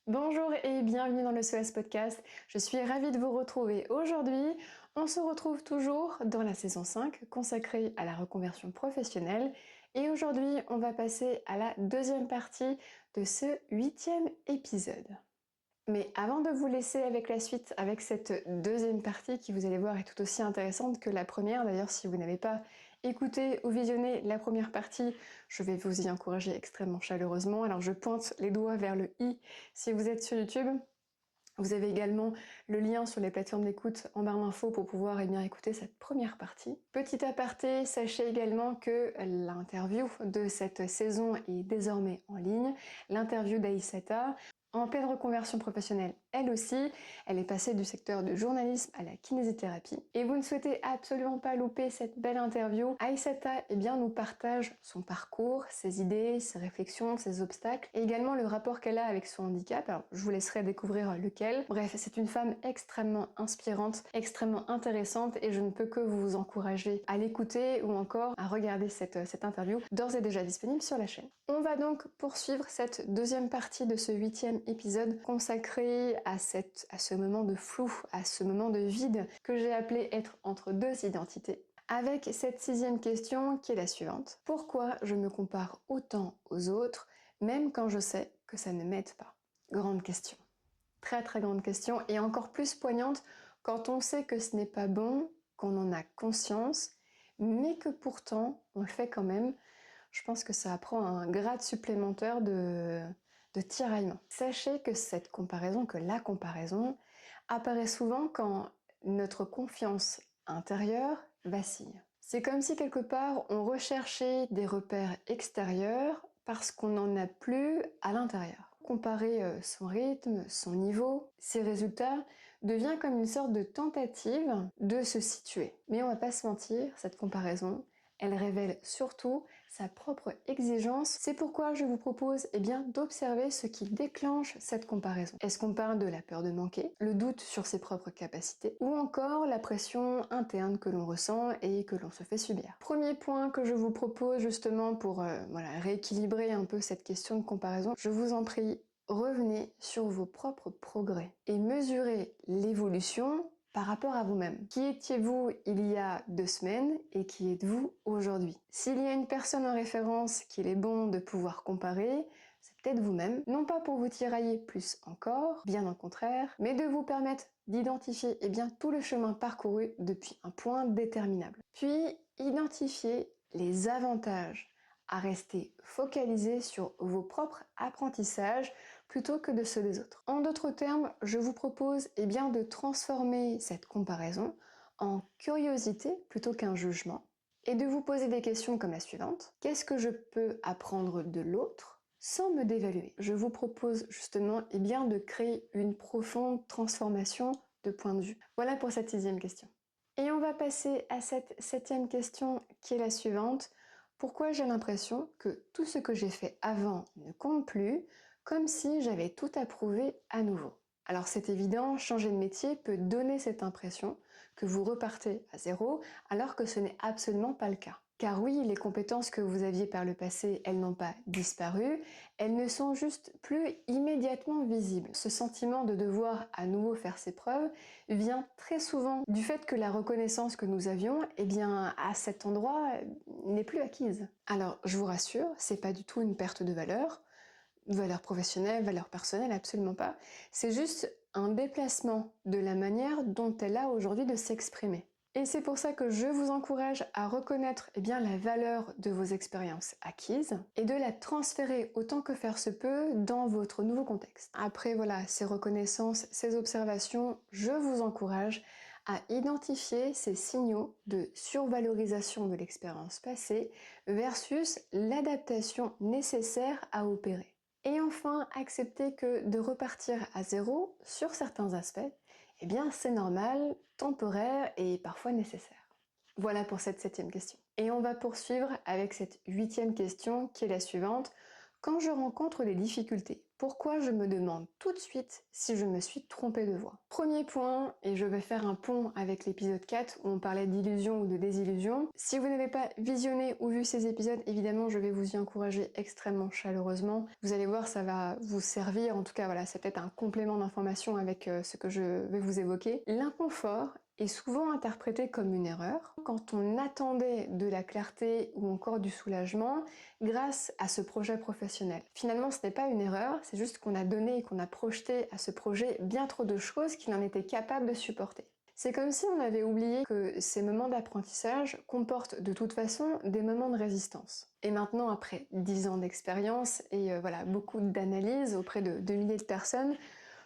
Bonjour et bienvenue dans le SOS Podcast. Je suis ravie de vous retrouver aujourd'hui. On se retrouve toujours dans la saison 5 consacrée à la reconversion professionnelle. Et aujourd'hui, on va passer à la deuxième partie de ce 8e épisode. Mais avant de vous laisser avec la suite, avec cette deuxième partie qui, vous allez voir, est tout aussi intéressante que la première. D'ailleurs, si vous n'avez pas écouté ou visionné la première partie, je vais vous y encourager extrêmement chaleureusement. Alors je pointe les doigts vers le i si vous êtes sur YouTube. Vous avez également le lien sur les plateformes d'écoute en barre d'infos pour pouvoir écouter cette première partie. Petit aparté, sachez également que l'interview de cette saison est désormais en ligne. L'interview d'Aïssata, en pleine reconversion professionnelle, elle aussi, elle est passée du secteur du journalisme à la kinésithérapie. Et vous ne souhaitez absolument pas louper cette belle interview. Aïssata nous partage son parcours, ses idées, ses réflexions, ses obstacles, et également le rapport qu'elle a avec son handicap. Alors, je vous laisserai découvrir lequel. Bref, c'est une femme extrêmement inspirante, extrêmement intéressante, et je ne peux que vous encourager à l'écouter ou encore à regarder cette interview, d'ores et déjà disponible sur la chaîne. On va donc poursuivre cette deuxième partie de ce 8e épisode consacré à ce moment de flou, à ce moment de vide que j'ai appelé être entre deux identités. Avec cette 6e question qui est la suivante. Pourquoi je me compare autant aux autres, même quand je sais que ça ne m'aide pas? Grande question. Très très grande question, et encore plus poignante quand on sait que ce n'est pas bon, qu'on en a conscience, mais que pourtant on le fait quand même. Je pense que ça apprend un grade supplémentaire de tiraillement. Sachez que la comparaison apparaît souvent quand notre confiance intérieure vacille. C'est comme si quelque part on recherchait des repères extérieurs parce qu'on n'en a plus à l'intérieur. Comparer son rythme, son niveau, ses résultats devient comme une sorte de tentative de se situer. Mais on va pas se mentir, cette comparaison, elle révèle surtout sa propre exigence. C'est pourquoi je vous propose d'observer ce qui déclenche cette comparaison. Est-ce qu'on parle de la peur de manquer, le doute sur ses propres capacités, ou encore la pression interne que l'on ressent et que l'on se fait subir? Premier point que je vous propose justement pour rééquilibrer un peu cette question de comparaison, je vous en prie, revenez sur vos propres progrès et mesurez l'évolution par rapport à vous-même. Qui étiez-vous il y a 2 semaines et qui êtes-vous aujourd'hui? S'il y a une personne en référence qu'il est bon de pouvoir comparer, c'est peut-être vous-même. Non pas pour vous tirailler plus encore, bien au contraire, mais de vous permettre d'identifier tout le chemin parcouru depuis un point déterminable. Puis, identifier les avantages à rester focalisé sur vos propres apprentissages plutôt que de ceux des autres. En d'autres termes, je vous propose de transformer cette comparaison en curiosité plutôt qu'un jugement et de vous poser des questions comme la suivante. Qu'est-ce que je peux apprendre de l'autre sans me dévaluer? Je vous propose justement de créer une profonde transformation de point de vue. Voilà pour cette 6e question. Et on va passer à cette 7e question qui est la suivante. Pourquoi j'ai l'impression que tout ce que j'ai fait avant ne compte plus, comme si j'avais tout approuvé à nouveau? Alors c'est évident, changer de métier peut donner cette impression que vous repartez à zéro, alors que ce n'est absolument pas le cas. Car oui, les compétences que vous aviez par le passé, elles n'ont pas disparu, elles ne sont juste plus immédiatement visibles. Ce sentiment de devoir à nouveau faire ses preuves vient très souvent du fait que la reconnaissance que nous avions, à cet endroit, n'est plus acquise. Alors, je vous rassure, c'est pas du tout une perte de valeur professionnelle, valeur personnelle, absolument pas. C'est juste un déplacement de la manière dont elle a aujourd'hui de s'exprimer. Et c'est pour ça que je vous encourage à reconnaître la valeur de vos expériences acquises et de la transférer autant que faire se peut dans votre nouveau contexte. Après ces reconnaissances, ces observations, je vous encourage à identifier ces signaux de survalorisation de l'expérience passée versus l'adaptation nécessaire à opérer. Et enfin, accepter que de repartir à zéro sur certains aspects, c'est normal, temporaire et parfois nécessaire. Voilà pour cette 7e question. Et on va poursuivre avec cette 8e question qui est la suivante. Quand je rencontre des difficultés pourquoi je me demande tout de suite si je me suis trompée de voie. Premier point, et je vais faire un pont avec l'épisode 4 où on parlait d'illusion ou de désillusion. Si vous n'avez pas visionné ou vu ces épisodes, évidemment je vais vous y encourager extrêmement chaleureusement. Vous allez voir, ça va vous servir, en tout cas voilà, c'est peut-être un complément d'information avec ce que je vais vous évoquer. L'inconfort est souvent interprété comme une erreur quand on attendait de la clarté ou encore du soulagement grâce à ce projet professionnel. Finalement, ce n'est pas une erreur, c'est juste qu'on a donné et qu'on a projeté à ce projet bien trop de choses qu'il en était capable de supporter. C'est comme si on avait oublié que ces moments d'apprentissage comportent de toute façon des moments de résistance. Et maintenant, après 10 ans d'expérience et voilà, beaucoup d'analyses auprès de milliers de personnes,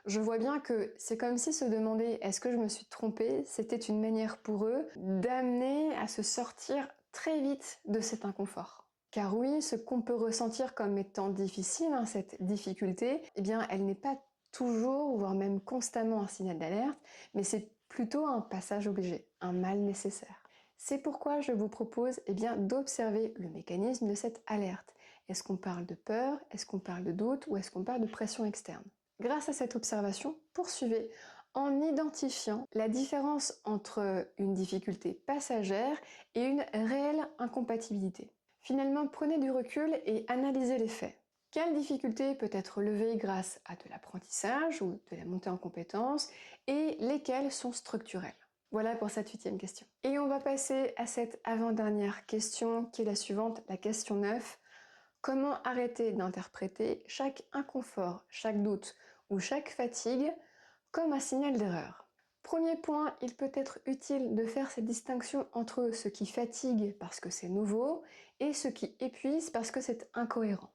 je vois bien que c'est comme si se demander est-ce que je me suis trompée, c'était une manière pour eux d'amener à se sortir très vite de cet inconfort. Car oui, ce qu'on peut ressentir comme étant difficile, cette difficulté, eh bien elle n'est pas toujours, voire même constamment un signal d'alerte, mais c'est plutôt un passage obligé, un mal nécessaire. C'est pourquoi je vous propose d'observer le mécanisme de cette alerte. Est-ce qu'on parle de peur, est-ce qu'on parle de doute ou est-ce qu'on parle de pression externe? Grâce à cette observation, poursuivez en identifiant la différence entre une difficulté passagère et une réelle incompatibilité. Finalement, prenez du recul et analysez les faits. Quelle difficulté peut être levée grâce à de l'apprentissage ou de la montée en compétences et lesquelles sont structurelles? Voilà pour cette 8e question. Et on va passer à cette avant-dernière question qui est la suivante, la question 9. Comment arrêter d'interpréter chaque inconfort, chaque doute ou chaque fatigue comme un signal d'erreur? Premier point, il peut être utile de faire cette distinction entre ce qui fatigue parce que c'est nouveau et ce qui épuise parce que c'est incohérent.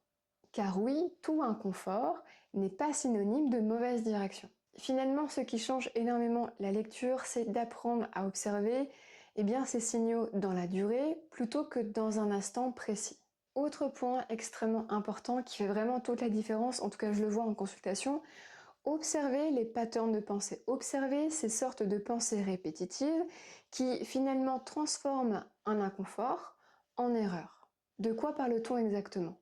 Car oui, tout inconfort n'est pas synonyme de mauvaise direction. Finalement, ce qui change énormément la lecture, c'est d'apprendre à observer ces signaux dans la durée plutôt que dans un instant précis. Autre point extrêmement important qui fait vraiment toute la différence, en tout cas je le vois en consultation, observez les patterns de pensée, observez ces sortes de pensées répétitives qui finalement transforment un inconfort en erreur. De quoi parle-t-on exactement?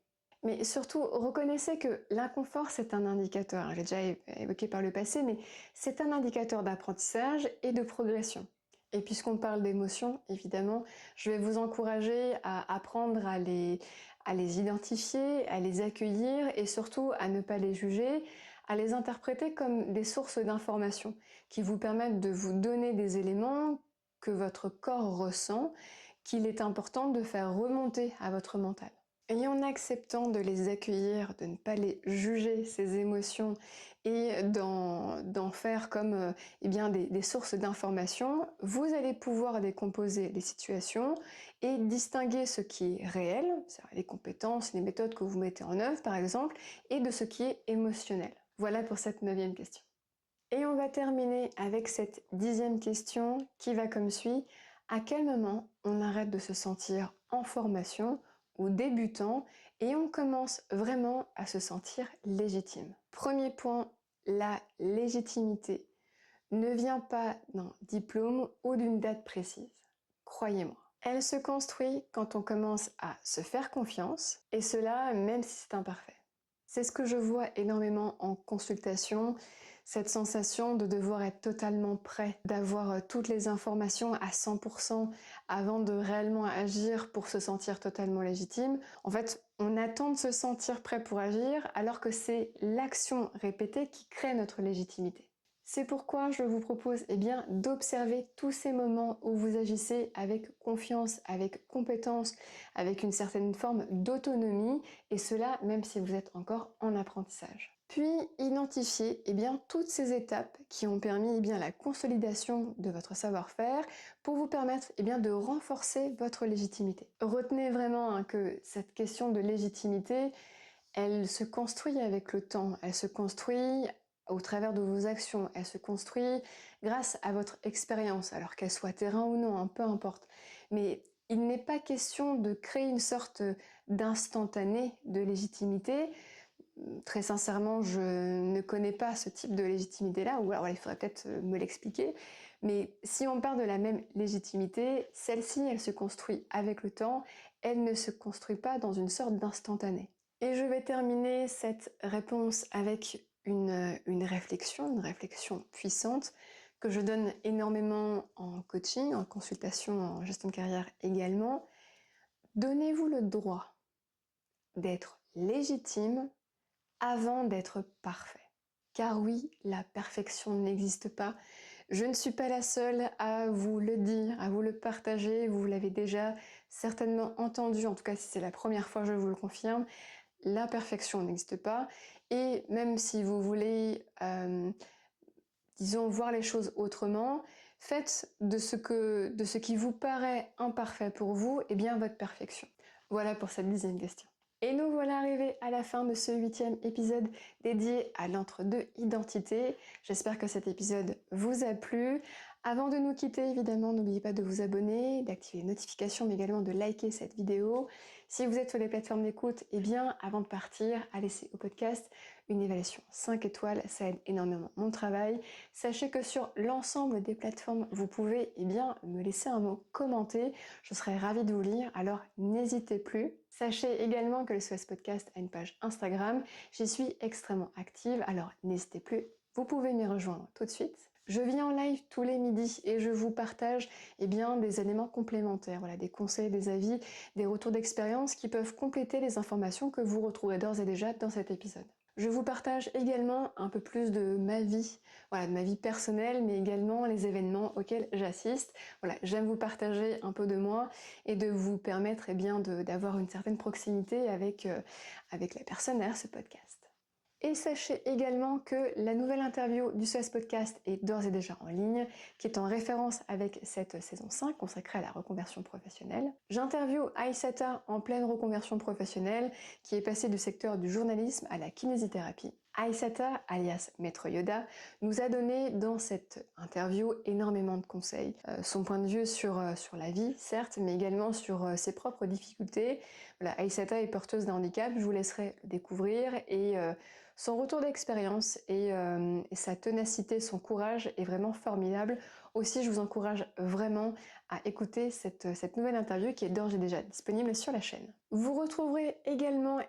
Mais surtout, reconnaissez que l'inconfort c'est un indicateur, j'ai déjà évoqué par le passé, mais c'est un indicateur d'apprentissage et de progression. Et puisqu'on parle d'émotions, évidemment, je vais vous encourager à apprendre à les identifier, à les accueillir et surtout à ne pas les juger, à les interpréter comme des sources d'informations qui vous permettent de vous donner des éléments que votre corps ressent, qu'il est important de faire remonter à votre mental. Et en acceptant de les accueillir, de ne pas les juger, ces émotions, et d'en faire comme des sources d'information, vous allez pouvoir décomposer les situations et distinguer ce qui est réel, c'est-à-dire les compétences, les méthodes que vous mettez en œuvre par exemple, et de ce qui est émotionnel. Voilà pour cette 9e question. Et on va terminer avec cette 10e question qui va comme suit. À quel moment on arrête de se sentir en formation ou débutant et on commence vraiment à se sentir légitime? Premier point, la légitimité ne vient pas d'un diplôme ou d'une date précise. Croyez-moi. Elle se construit quand on commence à se faire confiance, et cela même si c'est imparfait. C'est ce que je vois énormément en consultation, cette sensation de devoir être totalement prêt, d'avoir toutes les informations à 100% avant de réellement agir pour se sentir totalement légitime. En fait, on attend de se sentir prêt pour agir alors que c'est l'action répétée qui crée notre légitimité. C'est pourquoi je vous propose d'observer tous ces moments où vous agissez avec confiance, avec compétence, avec une certaine forme d'autonomie, et cela même si vous êtes encore en apprentissage. Puis identifier toutes ces étapes qui ont permis la consolidation de votre savoir-faire pour vous permettre de renforcer votre légitimité. Retenez vraiment que cette question de légitimité, elle se construit avec le temps, elle se construit au travers de vos actions, elle se construit grâce à votre expérience, alors qu'elle soit terrain ou non, peu importe. Mais il n'est pas question de créer une sorte d'instantané de légitimité. Très sincèrement, je ne connais pas ce type de légitimité-là, ou alors il faudrait peut-être me l'expliquer. Mais si on parle de la même légitimité, celle-ci, elle se construit avec le temps, elle ne se construit pas dans une sorte d'instantané. Et je vais terminer cette réponse avec une réflexion puissante que je donne énormément en coaching, en consultation, en gestion de carrière également. Donnez-vous le droit d'être légitime avant d'être parfait. Car oui, la perfection n'existe pas. Je ne suis pas la seule à vous le dire, à vous le partager. Vous l'avez déjà certainement entendu, en tout cas si c'est la première fois, je vous le confirme. La perfection n'existe pas. Et même si vous voulez, disons, voir les choses autrement, faites de ce qui vous paraît imparfait pour vous, et bien votre perfection. Voilà pour cette 10e question. Et nous voilà arrivés à la fin de ce 8e épisode dédié à l'entre-deux identité. J'espère que cet épisode vous a plu. Avant de nous quitter, évidemment, n'oubliez pas de vous abonner, d'activer les notifications, mais également de liker cette vidéo. Si vous êtes sur les plateformes d'écoute, eh bien, avant de partir, à laisser au podcast une évaluation 5 étoiles, ça aide énormément mon travail. Sachez que sur l'ensemble des plateformes, vous pouvez me laisser un mot commenté. Je serai ravie de vous lire, alors n'hésitez plus. Sachez également que le SOS Podcast a une page Instagram. J'y suis extrêmement active, alors n'hésitez plus. Vous pouvez m'y rejoindre tout de suite. Je viens en live tous les midis et je vous partage des éléments complémentaires, voilà, des conseils, des avis, des retours d'expérience qui peuvent compléter les informations que vous retrouverez d'ores et déjà dans cet épisode. Je vous partage également un peu plus de ma vie, voilà, de ma vie personnelle, mais également les événements auxquels j'assiste. Voilà, j'aime vous partager un peu de moi et de vous permettre d'avoir une certaine proximité avec la personne derrière ce podcast. Et sachez également que la nouvelle interview du SOS Podcast est d'ores et déjà en ligne, qui est en référence avec cette saison 5 consacrée à la reconversion professionnelle. J'interviewe Aïssata en pleine reconversion professionnelle, qui est passée du secteur du journalisme à la kinésithérapie. Aïssata, alias Maître Yoda, nous a donné dans cette interview énormément de conseils. Son point de vue sur la vie, certes, mais également sur ses propres difficultés. Voilà, Aïssata est porteuse d'un handicap, je vous laisserai le découvrir, et son retour d'expérience et sa ténacité, son courage est vraiment formidable. Aussi, je vous encourage vraiment à écouter cette nouvelle interview qui est d'ores et déjà disponible sur la chaîne. Vous retrouverez également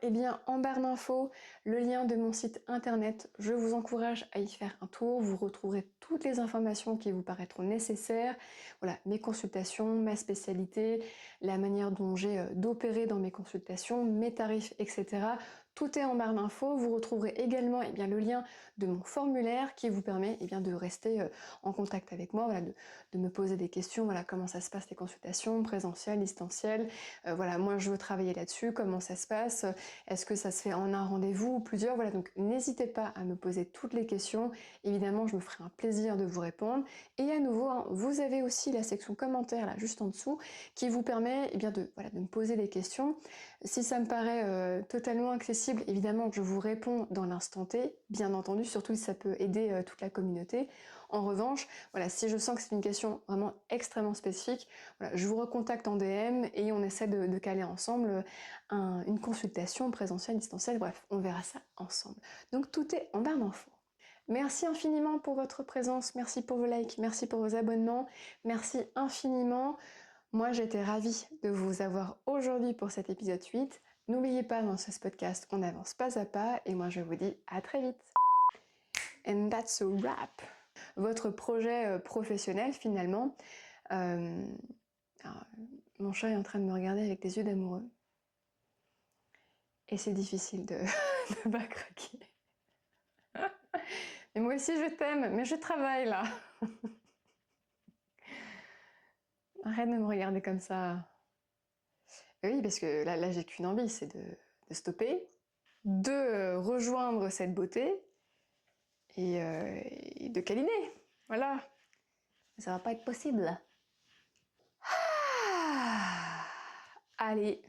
en barre d'infos le lien de mon site internet. Je vous encourage à y faire un tour. Vous retrouverez toutes les informations qui vous paraîtront nécessaires. Voilà, mes consultations, ma spécialité, la manière dont j'ai d'opérer dans mes consultations, mes tarifs, etc. Tout est en barre d'infos. Vous retrouverez également le lien de mon formulaire qui vous permet de rester en contact avec moi, voilà, de me poser des questions, voilà, comment ça se passe les consultations, présentielles, distancielles, voilà, moi je veux travailler là-dessus, comment ça se passe, est-ce que ça se fait en un rendez-vous ou plusieurs, voilà, donc n'hésitez pas à me poser toutes les questions, évidemment je me ferai un plaisir de vous répondre, et à nouveau, hein, vous avez aussi la section commentaires là juste en dessous, qui vous permet de me poser des questions. Si ça me paraît totalement accessible, évidemment je vous réponds dans l'instant T, bien entendu, surtout si ça peut aider toute la communauté. En revanche, voilà, si je sens que c'est une question vraiment extrêmement spécifique, voilà, je vous recontacte en DM et on essaie de caler ensemble une consultation présentielle, distancielle, bref, on verra ça ensemble. Donc tout est en barre d'infos. Merci infiniment pour votre présence, merci pour vos likes, merci pour vos abonnements, merci infiniment. Moi, j'étais ravie de vous avoir aujourd'hui pour cet épisode 8. N'oubliez pas, dans ce podcast, on avance pas à pas, et moi je vous dis à très vite. And that's a wrap. Votre projet professionnel, finalement. Alors, mon chat est en train de me regarder avec des yeux d'amoureux. Et c'est difficile de ne pas craquer. Mais moi aussi je t'aime, mais je travaille là. Arrête de me regarder comme ça. Oui, parce que là j'ai qu'une envie, c'est de stopper, de rejoindre cette beauté et de câliner. Voilà. Mais ça va pas être possible. Ah, allez,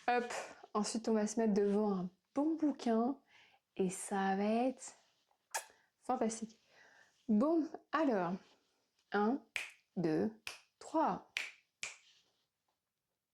hop. Ensuite, on va se mettre devant un bon bouquin et ça va être fantastique. Bon, alors, 1, 2, 3.